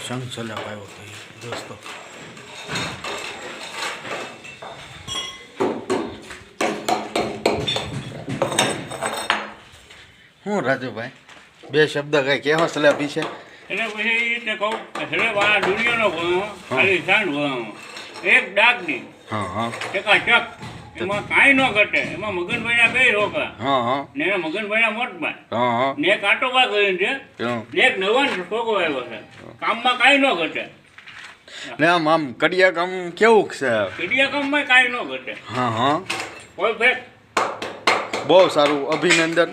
શંખ ચલાવ આવ્યો હતો એ દોસ્તો. હું રાજુભાઈ બે શબ્દ કઈ કહેવા સલાહ છે? એટલે પછી તે કહું એટલે આ દુનિયાનો ભણો ખાલી સાંડ ભણો એક ડાક ની ચકાચક એમાં કાંઈ ન ઘટે. એમાં મગનભાઈ ના બે રોકા ને મગનભાઈ ના મોટભાઈ ને એક આટોબા કરીને છે ને એક નવાન છોકરો આવ્યો છે. કામમાં કાંઈ ન ઘટે. ને આમ કડિયા કામ કેવું છે? કડિયા કામમાં કાંઈ ન ઘટે. હા કોઈ ફેક બહુ સારું, અભિનંદન.